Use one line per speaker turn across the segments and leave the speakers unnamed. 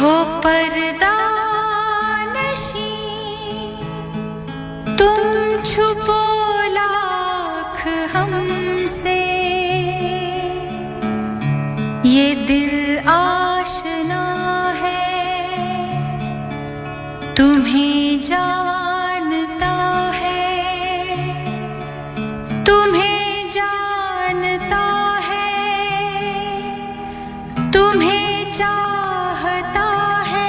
हो पर्दा नशी तुम छुपो लाख हमसे, ये दिल आशना है तुम्हें जानता है, तुम्हें जानता है, तुम्हें चाहता है,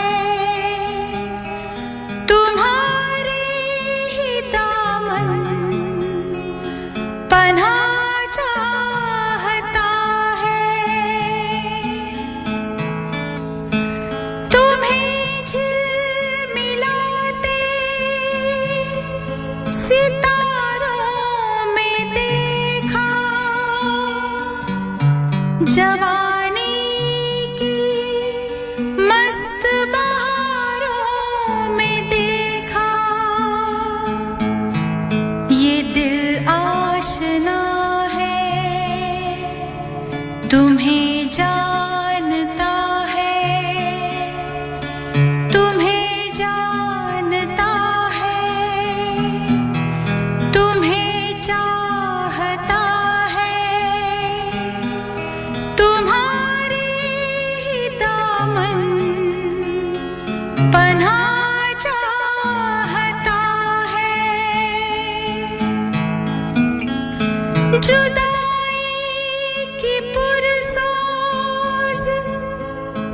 तुम्हारे ही दामन पनाह चाहता है, तुम्हें झिलमिलाते सितारों में देखा, जवानी की मस्त बहारों में देखा, ये दिल आशना है तुम्हें जानता है, तुम्हें जानता है, तुम्हें चाहता है, तुम्हारे ही दामन पनाह चाहता है, जुदाई की पुरसोज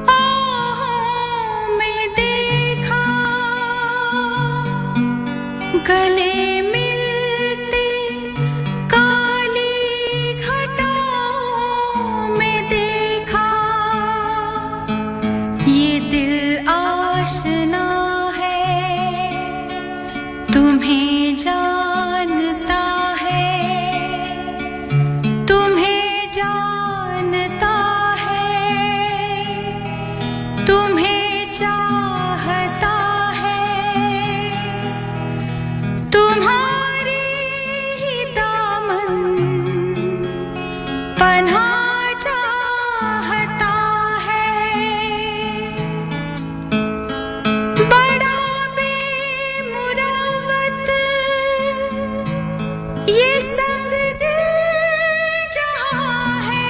आहों में देखा, गले मिलते काली घटाओं में देखा, ये दिल आशना है तुम्हें जानता है, तुम्हें जानता है, तुम्हें चाहता है, तुम्हारे ही दामन पनाह चाहता है, बड़ा बेमुरव्वत ये संग दिल जहां है,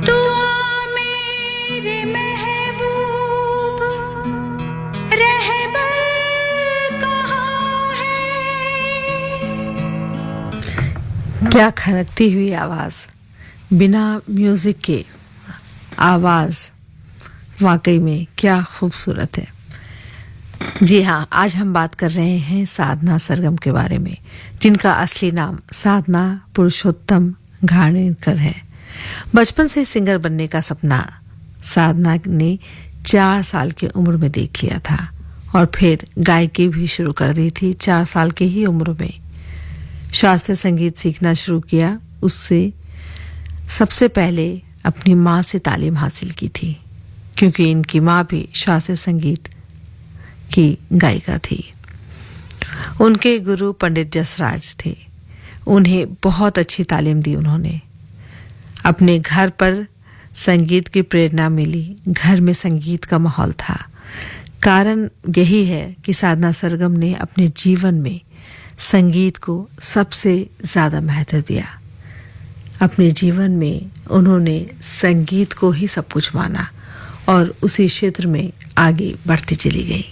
तू आ मेरे महबूब रहबर कहाँ है।
क्या खनकती हुई आवाज, बिना म्यूजिक के आवाज वाकई में क्या खूबसूरत है। जी हाँ, आज हम बात कर रहे हैं साधना सरगम के बारे में, जिनका असली नाम साधना पुरुषोत्तम घाणेकर है। बचपन से सिंगर बनने का सपना साधना ने 4 साल की उम्र में देख लिया था और फिर गायकी भी शुरू कर दी थी 4 साल की ही उम्र में। शास्त्रीय संगीत सीखना शुरू किया, उससे सबसे पहले अपनी माँ से तालीम हासिल की थी, क्योंकि इनकी माँ भी शास्त्रीय संगीत की गायिका थी। उनके गुरु पंडित जसराज थे, उन्हें बहुत अच्छी तालीम दी उन्होंने। अपने घर पर संगीत की प्रेरणा मिली, घर में संगीत का माहौल था। कारण यही है कि साधना सरगम ने अपने जीवन में संगीत को सबसे ज्यादा महत्व दिया। अपने जीवन में उन्होंने संगीत को ही सब कुछ माना और उसी क्षेत्र में आगे बढ़ती चली गई।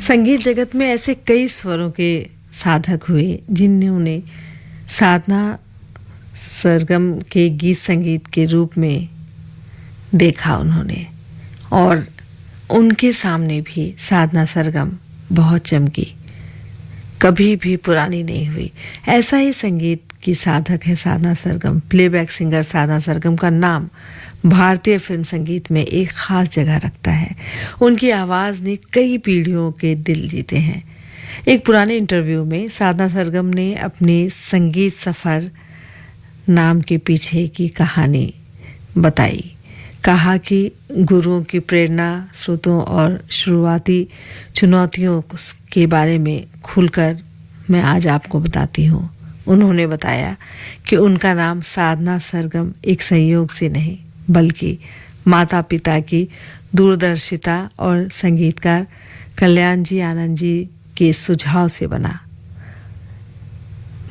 संगीत जगत में ऐसे कई स्वरों के साधक हुए जिन्होंने साधना सरगम के गीत संगीत के रूप में देखा उन्होंने, और उनके सामने भी साधना सरगम बहुत चमकी, कभी भी पुरानी नहीं हुई। ऐसा ही संगीत की साधक है साधना सरगम। प्लेबैक सिंगर साधना सरगम का नाम भारतीय फिल्म संगीत में एक खास जगह रखता है। उनकी आवाज़ ने कई पीढ़ियों के दिल जीते हैं। एक पुराने इंटरव्यू में साधना सरगम ने अपने संगीत सफ़र नाम के पीछे की कहानी बताई। कहा कि गुरुओं की प्रेरणा, स्रोतों और शुरुआती चुनौतियों के बारे में खुलकर मैं आज आपको बताती हूँ। उन्होंने बताया कि उनका नाम साधना सरगम एक संयोग से नहीं, बल्कि माता पिता की दूरदर्शिता और संगीतकार कल्याण जी आनंद जी के सुझाव से बना।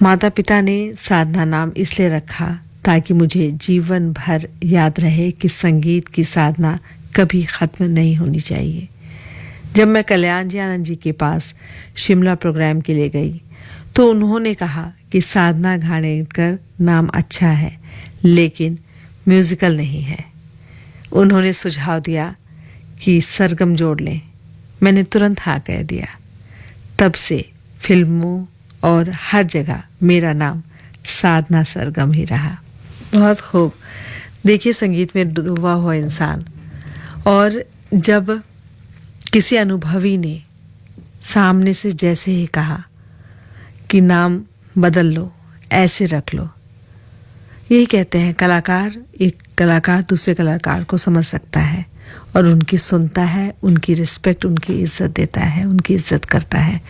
माता पिता ने साधना नाम इसलिए रखा ताकि मुझे जीवन भर याद रहे कि संगीत की साधना कभी ख़त्म नहीं होनी चाहिए। जब मैं कल्याण जी आनंद जी के पास शिमला प्रोग्राम के लिए गई तो उन्होंने कहा कि साधना घाणेकर नाम अच्छा है लेकिन म्यूज़िकल नहीं है। उन्होंने सुझाव दिया कि सरगम जोड़ लें। मैंने तुरंत हाँ कह दिया। तब से फिल्मों और हर जगह मेरा नाम साधना सरगम ही रहा। बहुत खूब। देखिए, संगीत में डूबा हुआ इंसान, और जब किसी अनुभवी ने सामने से जैसे ही कहा कि नाम बदल लो, ऐसे रख लो, यही कहते हैं एक कलाकार दूसरे कलाकार को समझ सकता है और उनकी सुनता है, उनकी रिस्पेक्ट, उनकी इज्जत देता है, उनकी इज्जत करता है।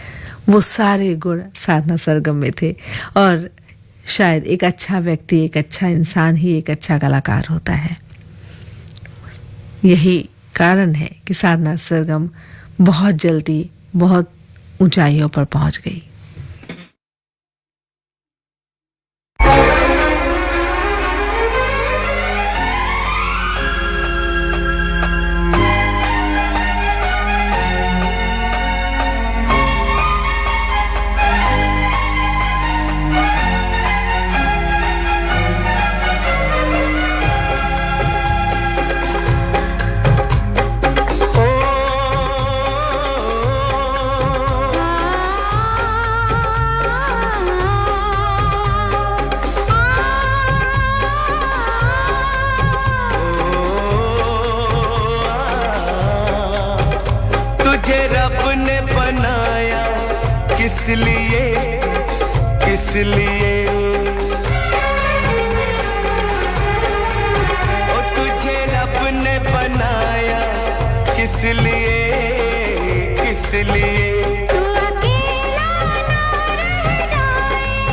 वो सारे गुण साधना सरगम में थे, और शायद एक अच्छा व्यक्ति, एक अच्छा इंसान ही एक अच्छा कलाकार होता है। यही कारण है कि साधना सरगम बहुत जल्दी बहुत ऊंचाइयों पर पहुंच गई।
किस लिए ओ तुझे रब ने बनाया, किस लिए
तू अकेला ना रह जाए,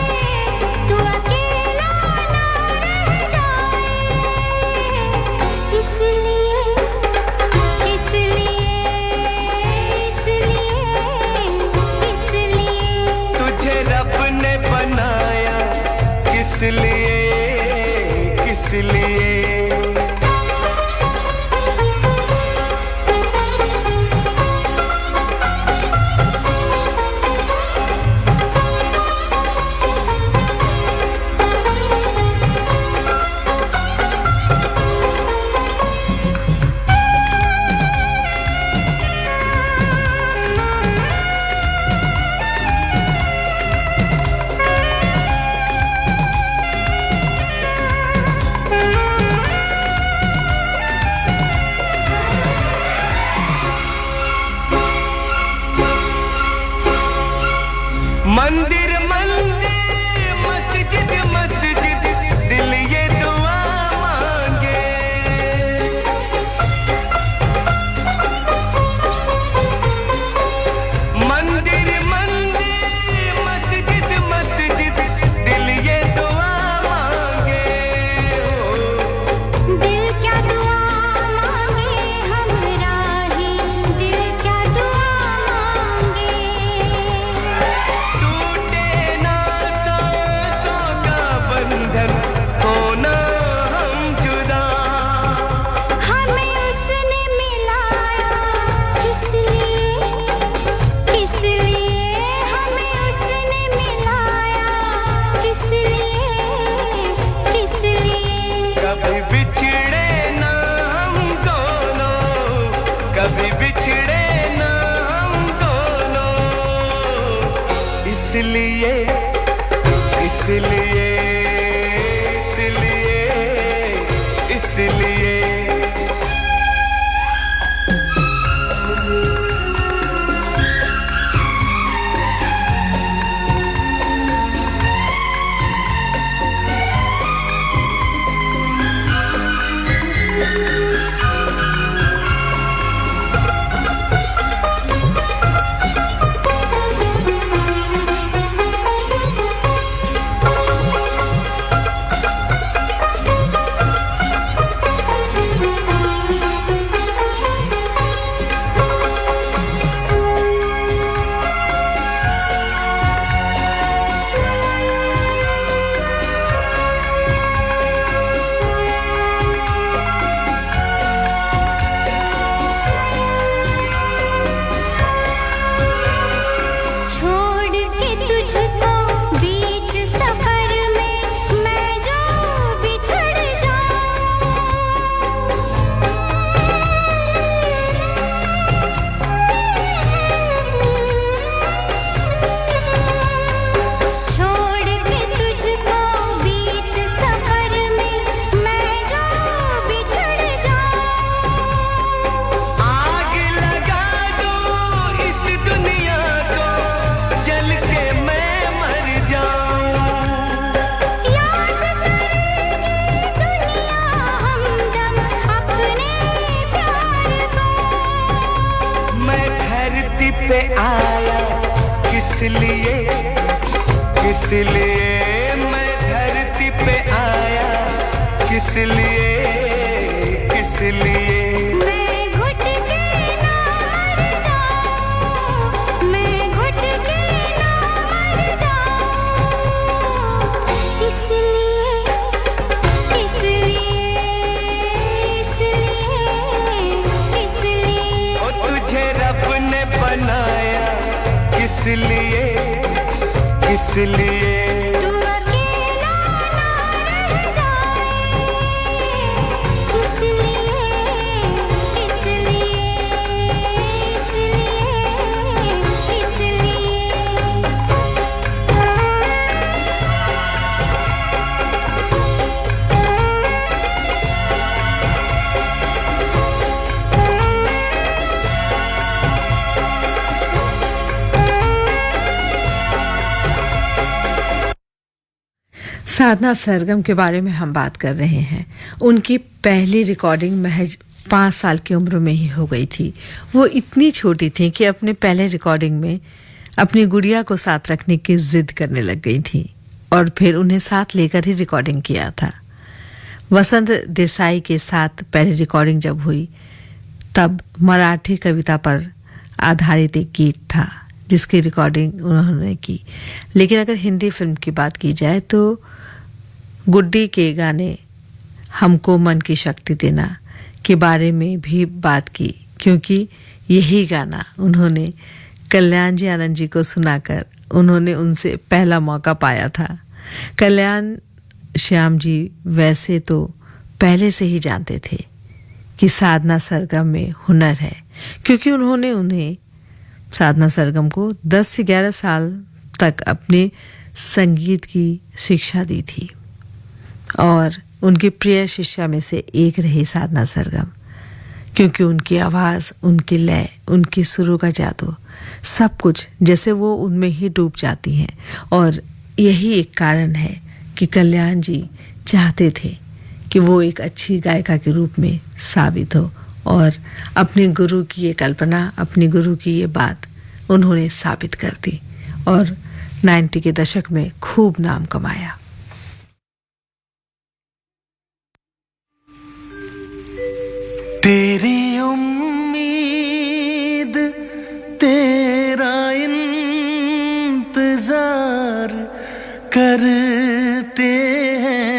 तू अकेला ना रह जाए, इसलिए
तुझे रब ने बनाया, किस लिए किसलिए
छोड़ के तुझको बीच सफर में मैं जो बिछड़ जाऊं, छोड़ के तुझको बीच सफर में मैं जो बिछड़ जाऊं,
आग लगा दो इस दुनिया को जल के मैं मर जाऊं
याद करेगी दुनिया हमदम अपने प्यार को।
मैं धरती पे आया किस लिए मैं धरती पे आया किस लिए
मैं घुट के ना मर जाऊं, मैं घुट के ना मर जाऊं, इसलिए
ओ तुझे रब ने बनाया किस लिए
तू अकेला ना रह जाए,
साधना सरगम के बारे में हम बात कर रहे हैं। उनकी पहली रिकॉर्डिंग महज 5 साल की उम्र में ही हो गई थी। वो इतनी छोटी थी कि अपने पहले रिकॉर्डिंग में अपनी गुड़िया को साथ रखने की जिद करने लग गई थी और फिर उन्हें साथ लेकर ही रिकॉर्डिंग किया था। वसंत देसाई के साथ पहली रिकॉर्डिंग जब हुई तब मराठी कविता पर आधारित एक गीत था जिसकी रिकॉर्डिंग उन्होंने की। लेकिन अगर हिंदी फिल्म की बात की जाए तो गुड्डी के गाने हमको मन की शक्ति देना के बारे में भी बात की, क्योंकि यही गाना उन्होंने कल्याण जी आनंद जी को सुनाकर उन्होंने उनसे पहला मौका पाया था। कल्याण श्याम जी वैसे तो पहले से ही जानते थे कि साधना सरगम में हुनर है, क्योंकि उन्होंने उन्हें साधना सरगम को 10 से 11 साल तक अपने संगीत की शिक्षा दी थी और उनकी प्रिय शिष्या में से एक रही साधना सरगम, क्योंकि उनकी आवाज़, उनकी लय, उनके सुरों का जादू, सब कुछ जैसे वो उनमें ही डूब जाती हैं। और यही एक कारण है कि कल्याण जी चाहते थे कि वो एक अच्छी गायिका के रूप में साबित हो और अपने गुरु की ये कल्पना, अपने गुरु की ये बात उन्होंने साबित कर दी और 90 के दशक में खूब नाम कमाया।
तेरी उम्मीद तेरा इंतजार करते हैं,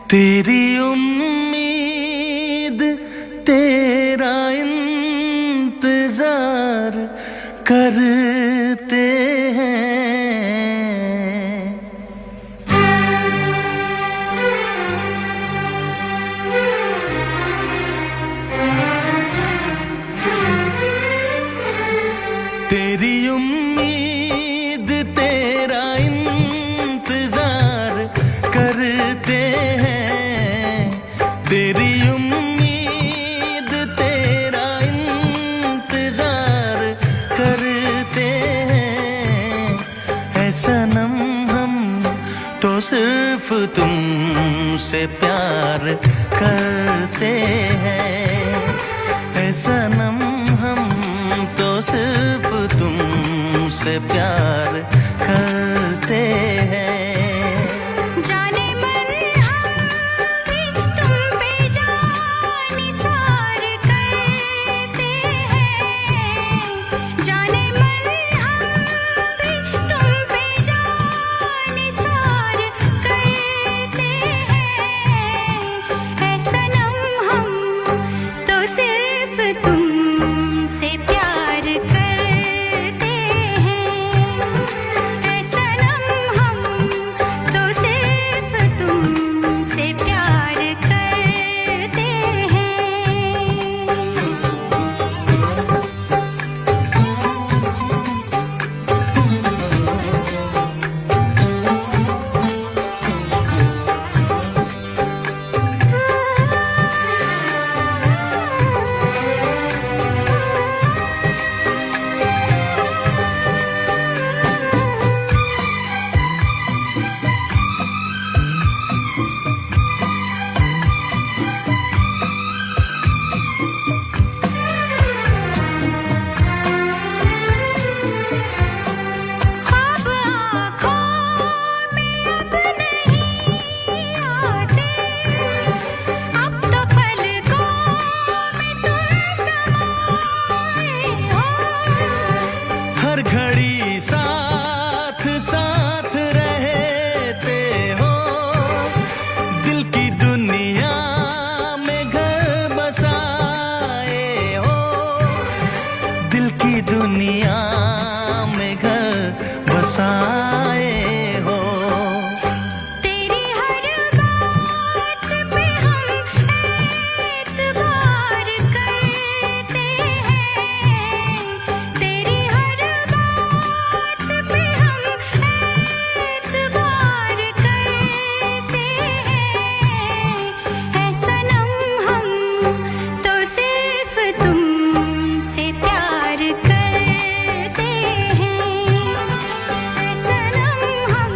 तेरी उम्मीद तेरा इंतजार करते हैं। तेरी उम्मीद तेरा इंतजार करते हैं, तेरी उम्मीद तेरा इंतजार करते हैं ऐ सनम हम तो सिर्फ तुमसे प्यार करते हैं ऐ सनम हम तो सिर्फ तुमसे प्यार करते हैं
जाने मन हम भी तुम पे जान निसार करते हैं जाने मन हम भी तुम पे जान निसार करते हैं ऐ सनम हम तो सिर्फ तुमसे प्यार करते हैं ऐ सनम हम तो सिर्फ तुमसे प्यार करते ख्वाब आँखों में अब नहीं आते अब तो पलकों में तुम समाए हो
हर घड़ी साथ साथ रहते हो दिल की दुनिया में घर बसाए हो दिल की दुनिया में घर बसाए हो
तेरी हर बात पे हम एतबार करते हैं तेरी हर बात पे हम एतबार करते हैं ऐ सनम हम तो सिर्फ तुमसे प्यार करते हैं ऐ सनम हम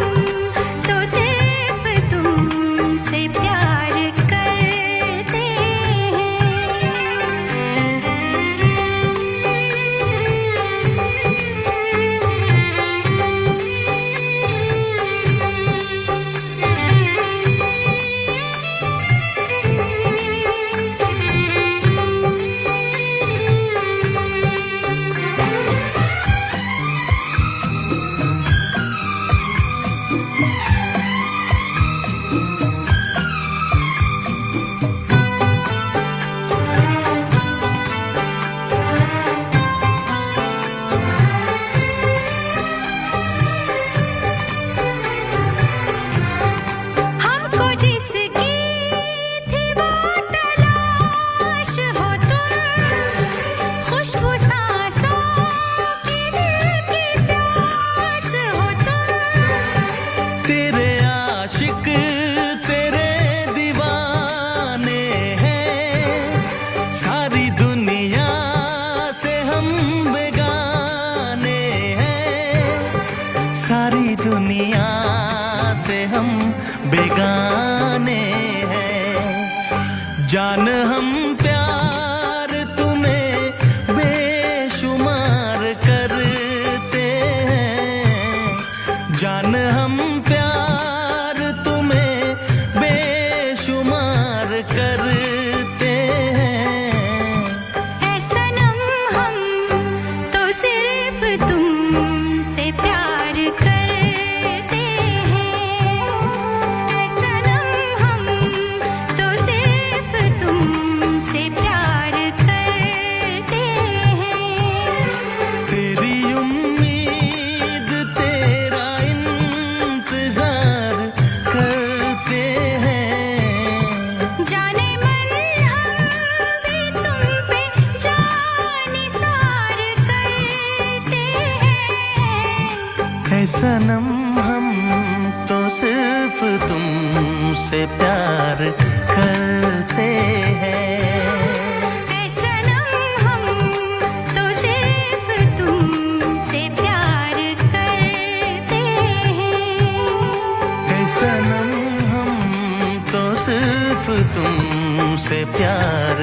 तो सिर्फ तुमसे प्यार करते हमको जिसकी थी वो तलाश हो तुम खुशबू सांसों की दिल की प्यास हो तुम
तेरे आशिक तेरे दीवाने हैं सारी दुनिया से हम बेगाने हैं सारी दुनिया से हम बेगाने हैं जान हम प्यार तुम्हें बेशुमार करते हैं जान हम प्यार तुम्हें बेशुमार करते हैं
ऐ सनम हम तो सिर्फ तुमसे प्यार करते हैं ऐ सनम हम तो सिर्फ तुमसे प्यार करते हैं
तेरी उम्मीद तेरा इंतजार करते हैं
जाने मन हम भी तुम पे जान निसार करते हैं
ऐ सनम हम तो सिर्फ तुमसे प्यार करते तुमसे प्यार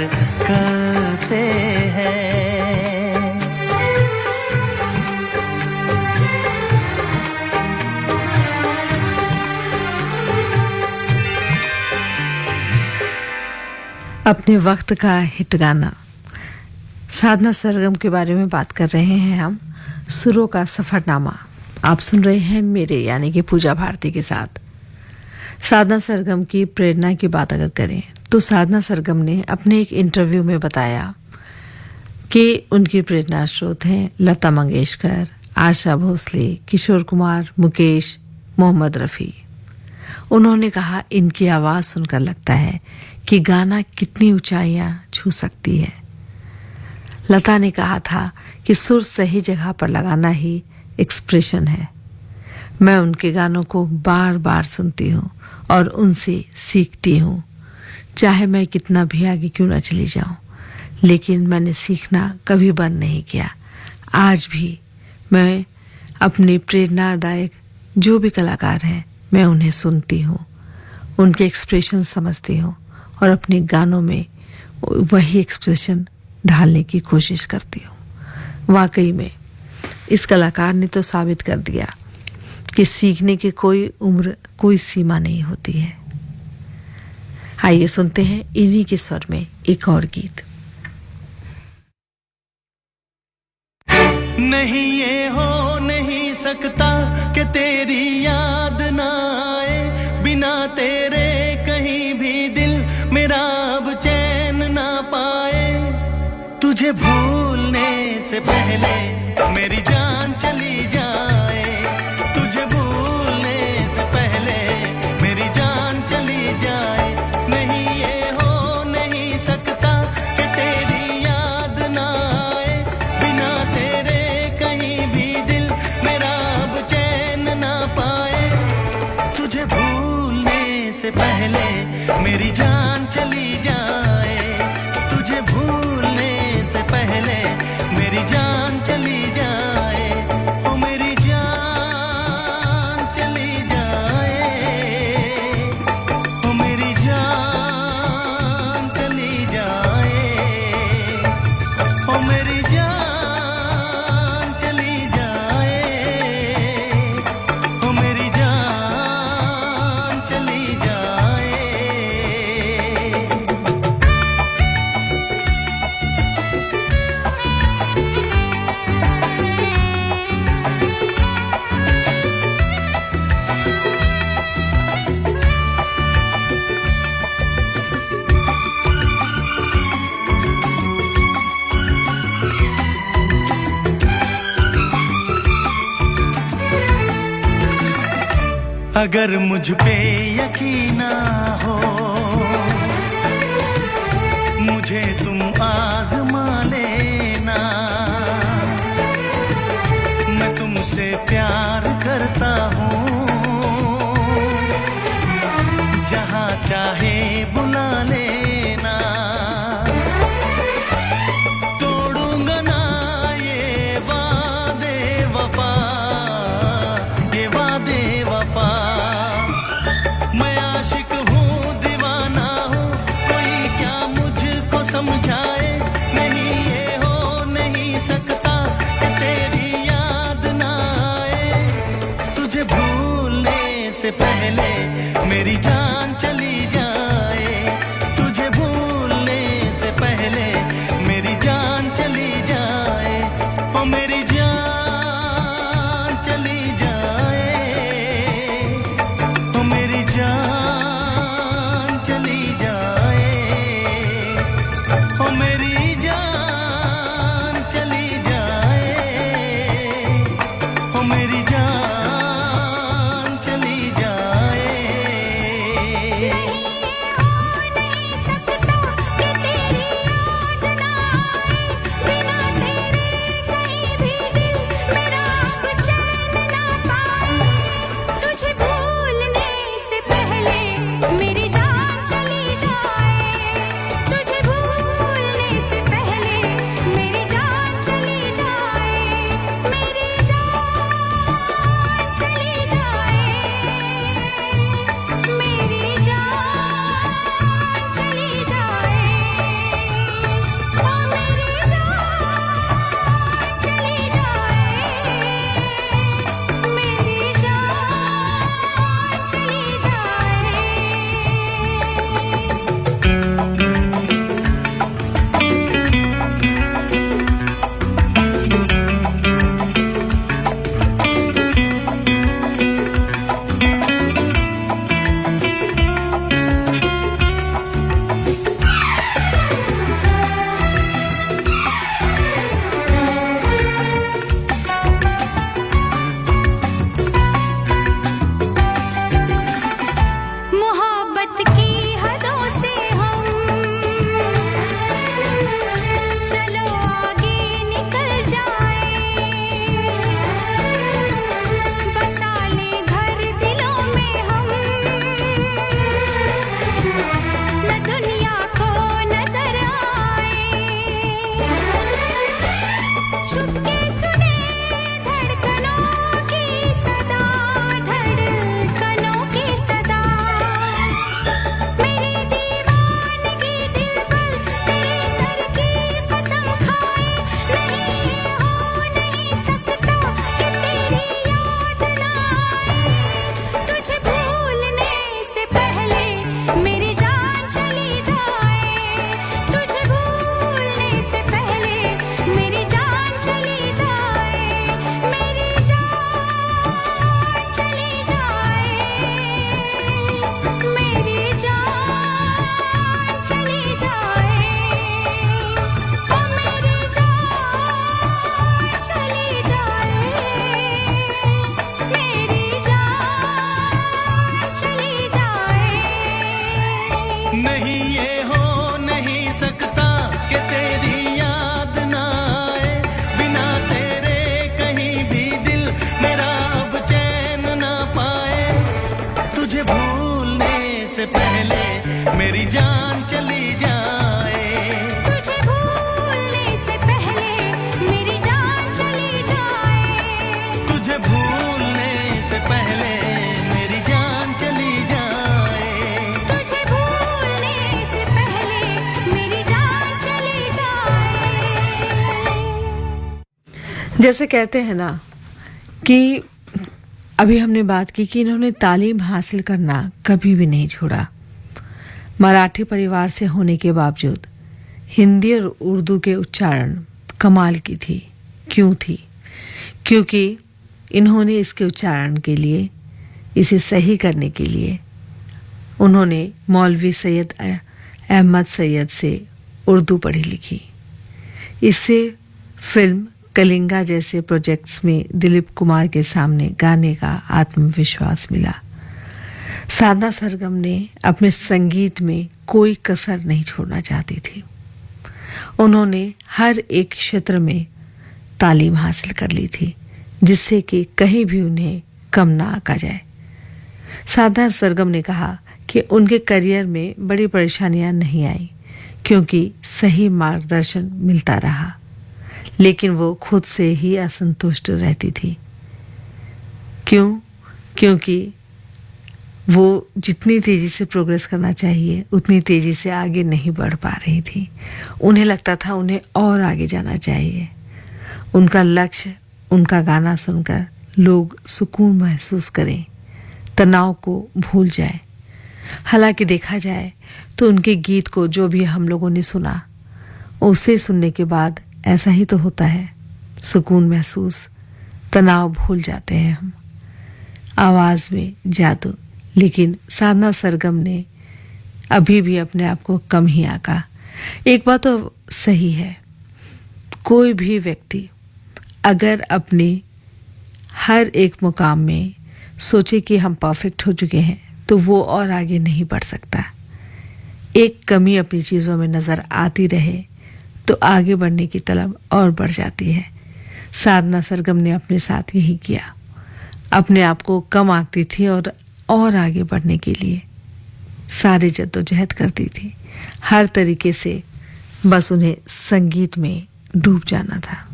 करते हैं।
अपने वक्त का हिट गाना साधना सरगम के बारे में बात कर रहे हैं हम। सुरों का सफरनामा आप सुन रहे हैं मेरे यानी कि पूजा भारती के साथ। साधना सरगम की प्रेरणा की बात अगर करें तो साधना सरगम ने अपने एक इंटरव्यू में बताया कि उनकी प्रेरणा स्रोत हैं लता मंगेशकर, आशा भोसले, किशोर कुमार, मुकेश, मोहम्मद रफ़ी। उन्होंने कहा इनकी आवाज़ सुनकर लगता है कि गाना कितनी ऊंचाइयां छू सकती है। लता ने कहा था कि सुर सही जगह पर लगाना ही एक्सप्रेशन है। मैं उनके गानों को बार बार सुनती हूँ और उनसे सीखती हूँ, चाहे मैं कितना भी आगे क्यों न चली जाऊँ, लेकिन मैंने सीखना कभी बंद नहीं किया। आज भी मैं अपने प्रेरणादायक जो भी कलाकार हैं मैं उन्हें सुनती हूँ, उनके एक्सप्रेशन समझती हूँ और अपने गानों में वही एक्सप्रेशन ढालने की कोशिश करती हूँ। वाकई में इस कलाकार ने तो साबित कर दिया कि सीखने की कोई उम्र, कोई सीमा नहीं होती है। आइए सुनते हैं इन्हीं के स्वर में एक और गीत।
नहीं ये हो नहीं सकता कि तेरी याद ना आए, बिना तेरे कहीं भी दिल मेरा अब चैन ना पाए। तुझे भूलने से पहले मेरी जान चली जाए, तुझे भूलने से पहले मेरी जान चली जाए। नहीं ये हो नहीं सकता कि तेरी याद ना आए, बिना तेरे कहीं भी दिल मेरा अब चैन ना पाए। तुझे भूलने से पहले मेरी जान चली जाए, तुझे भूलने से पहले मेरी जान चली जाए। ओ मेरी जान चली जाए, ओ मेरी जान चली जाए, ओ मेरी जान चली जाए, ओ मेरी जान चली जाए। अगर मुझ पे यकीन ना हो, मुझे तुम आजमा लेना। मैं तुमसे प्यार करता हूँ, जहाँ चाहे बुला लेना। तोड़ूंगा ना ये वादे वफा, ये वादे वफा। मैं आशिक हूँ दीवाना हूँ, कोई क्या मुझको समझाए। नहीं ये हो नहीं सकता कि तेरी याद ना आए। तुझे भूलने से पहले मेरी जान चली जाए, तुझे भूलने से पहले मेरी जान चली जाए। ओ मेरी जान चली जाए, ओ मेरी जान चली जाए, ओ मेरी जान चली जाए, ओ मेरी जान चली जाए।
नहीं
जैसे कहते हैं ना कि अभी हमने बात की कि इन्होंने तालीम हासिल करना कभी भी नहीं छोड़ा। मराठी परिवार से होने के बावजूद हिंदी और उर्दू के उच्चारण कमाल की थी। क्यों थी? क्योंकि इन्होंने इसके उच्चारण के लिए, इसे सही करने के लिए उन्होंने मौलवी सैयद अहमद सैयद से उर्दू पढ़ी लिखी। इससे फिल्म कलिंगा जैसे प्रोजेक्ट्स में दिलीप कुमार के सामने गाने का आत्मविश्वास मिला। साधना सरगम ने अपने संगीत में कोई कसर नहीं छोड़ना चाहती थी। उन्होंने हर एक क्षेत्र में तालीम हासिल कर ली थी, जिससे कि कहीं भी उन्हें कम ना आका जाए। साधना सरगम ने कहा कि उनके करियर में बड़ी परेशानियां नहीं आई, क्योंकि सही मार्गदर्शन मिलता रहा, लेकिन वो खुद से ही असंतुष्ट रहती थी। क्यों? क्योंकि वो जितनी तेजी से प्रोग्रेस करना चाहिए उतनी तेजी से आगे नहीं बढ़ पा रही थी। उन्हें लगता था उन्हें और आगे जाना चाहिए। उनका लक्ष्य, उनका गाना सुनकर लोग सुकून महसूस करें, तनाव को भूल जाए। हालांकि देखा जाए तो उनके गीत को जो भी हम लोगों ने सुना, उसे सुनने के बाद ऐसा ही तो होता है, सुकून महसूस, तनाव भूल जाते हैं हम। आवाज में जादू। लेकिन साधना सरगम ने अभी भी अपने आप को कम ही आंका। एक बात तो सही है, कोई भी व्यक्ति अगर अपने हर एक मुकाम में सोचे कि हम परफेक्ट हो चुके हैं तो वो और आगे नहीं बढ़ सकता। एक कमी अपनी चीज़ों में नज़र आती रहे तो आगे बढ़ने की तलब और बढ़ जाती है। साधना सरगम ने अपने साथ यही किया। अपने आप को कम आंकती थी और आगे बढ़ने के लिए सारी जद्दोजहद करती थी। हर तरीके से बस उन्हें संगीत में डूब जाना था।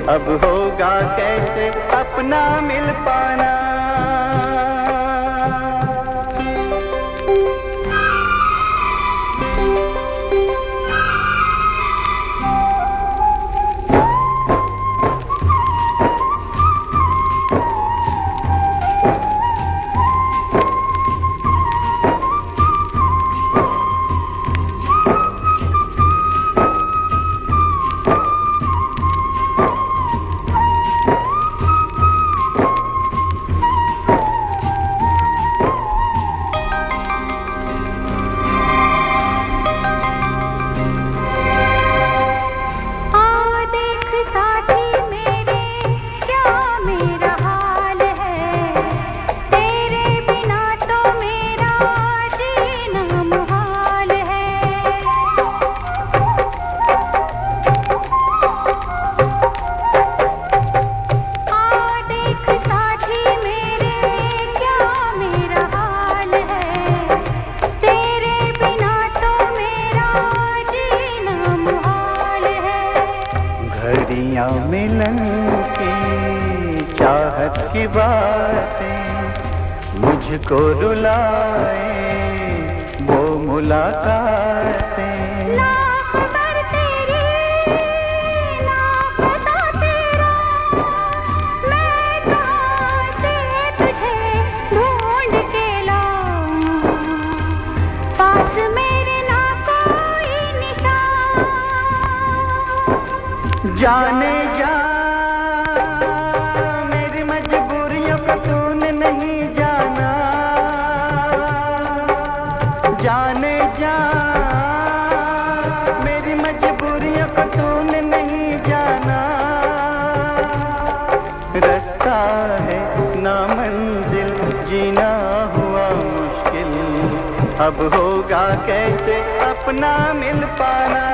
अब होगा कैसे अपना मिल पाना।
मिलन की चाहत की बातें मुझको रुलाए वो मुलाकातें।
ना खबर तेरी ना पता तेरा, मैं कहाँ से तुझे ढूंढ के लाऊं, पास मेरे ना कोई निशान।
जाने जा मेरी मजबूरियों को तूने नहीं जाना, जाने जा मेरी मजबूरियों को तूने नहीं जाना। रास्ता है ना मंजिल जीना हुआ मुश्किल, अब होगा कैसे अपना मिल पाना।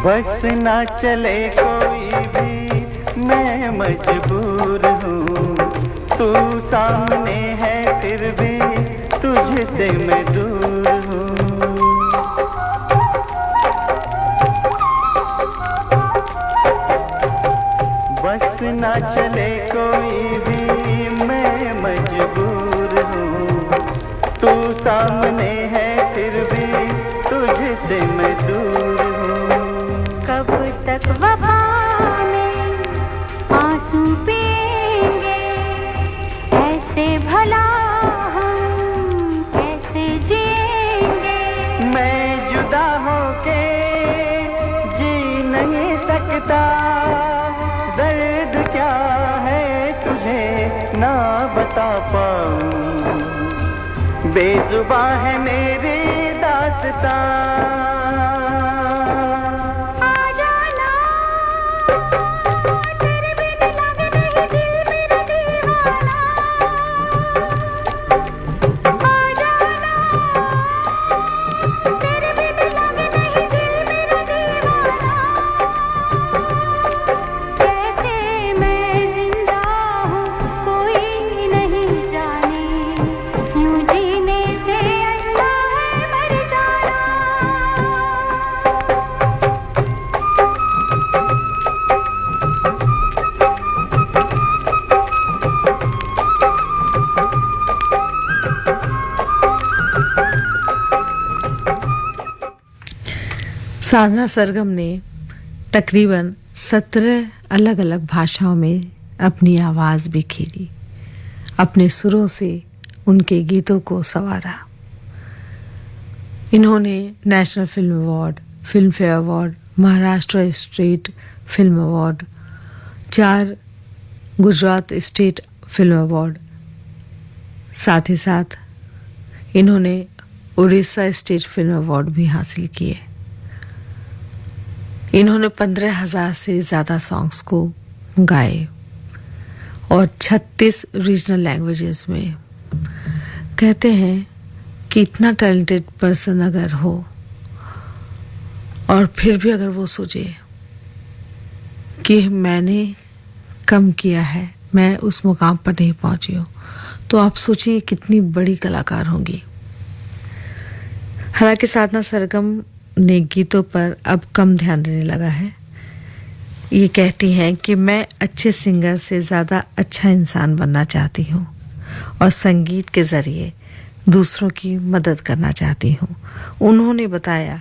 बस ना चले कोई भी मैं मजबूर हूँ, तू सामने है फिर भी तुझसे मैं दूर हूँ। बस ना चले कोई भी मैं मजबूर हूँ, तू सामने है फिर भी तुझसे मैं दूर हूँ।
कब तक वफा में आंसू पिएंगे, ऐसे भला हम कैसे जिएंगे।
मैं जुदा होके जी नहीं सकता, दर्द क्या है तुझे ना बता पाऊं, बेजुबां है मेरी दास्तां।
साधना सरगम ने तकरीबन 17 अलग अलग भाषाओं में अपनी आवाज़ बिखेरी, अपने सुरों से उनके गीतों को संवारा। इन्होंने national film award, film fair award, Maharashtra state film award, 4 Gujarat state film award, साथ ही साथ इन्होंने उड़ीसा स्टेट फिल्म अवार्ड भी हासिल किए। इन्होंने 15,000 से ज़्यादा सॉन्ग्स को गाए और 36 रीजनल लैंग्वेजेस में। कहते हैं कि इतना टैलेंटेड पर्सन अगर हो और फिर भी अगर वो सोचे कि मैंने कम किया है, मैं उस मुकाम पर नहीं पहुंची हूँ, तो आप सोचिए कितनी बड़ी कलाकार होंगी। हालांकि साधना सरगम ने गीतों पर अब कम ध्यान देने लगा है। ये कहती हैं कि मैं अच्छे सिंगर से ज़्यादा अच्छा इंसान बनना चाहती हूँ और संगीत के ज़रिए दूसरों की मदद करना चाहती हूँ। उन्होंने बताया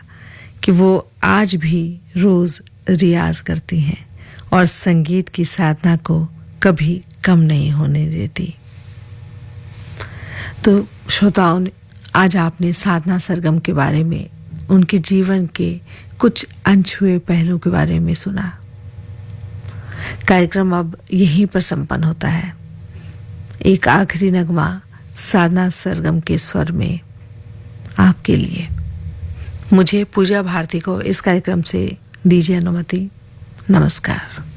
कि वो आज भी रोज़ रियाज करती हैं और संगीत की साधना को कभी कम नहीं होने देती। तो श्रोताओं, आज आपने साधना सरगम के बारे में, उनके जीवन के कुछ अनछुए पहलू के बारे में सुना। कार्यक्रम अब यहीं पर संपन्न होता है। एक आखिरी नगमा साधना सरगम के स्वर में आपके लिए। मुझे पूजा भारती को इस कार्यक्रम से दीजिए अनुमति। नमस्कार।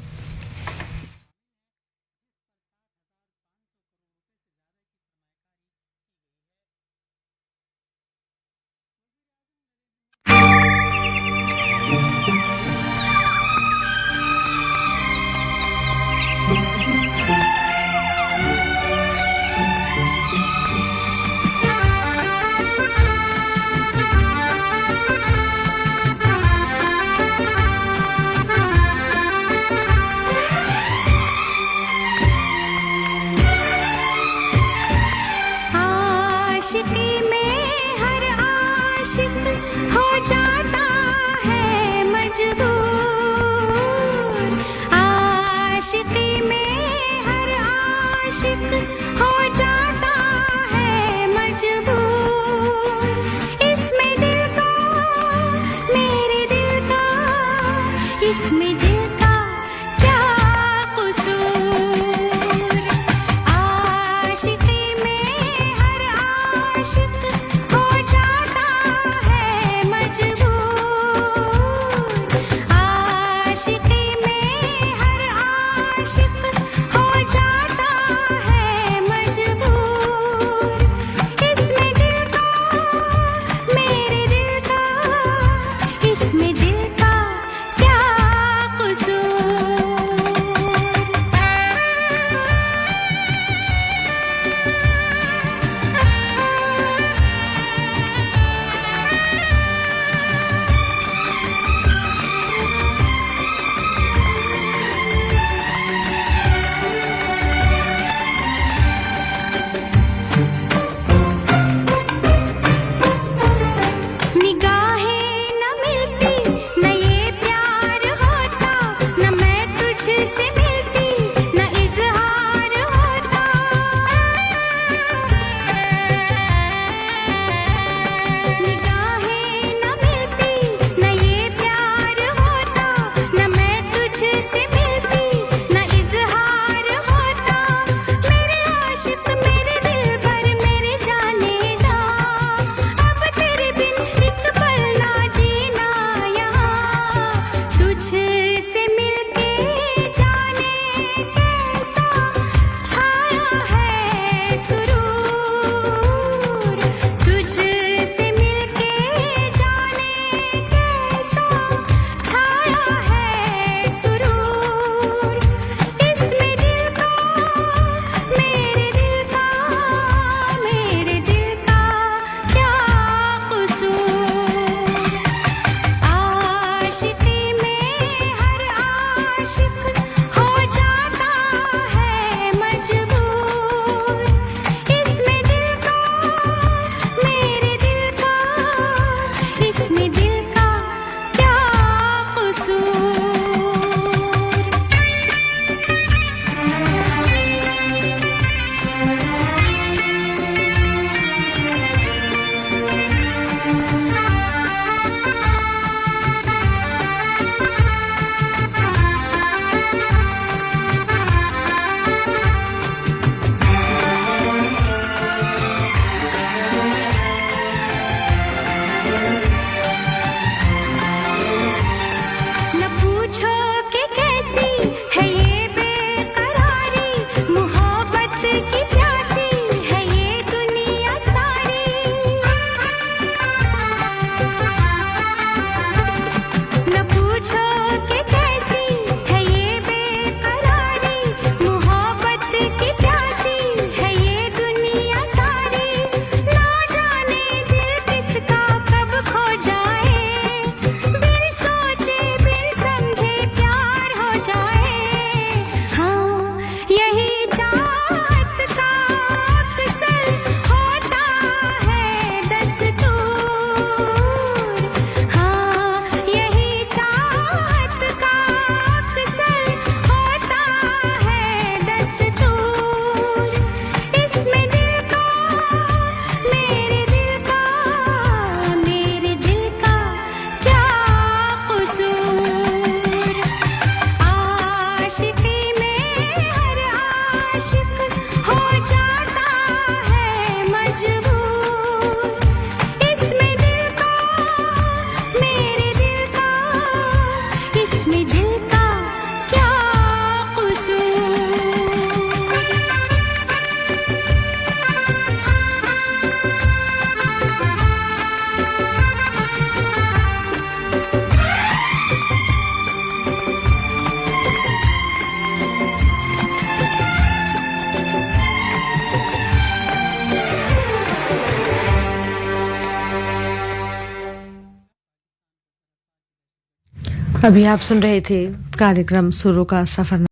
अभी आप सुन रहे थे कार्यक्रम सुरों का सफर।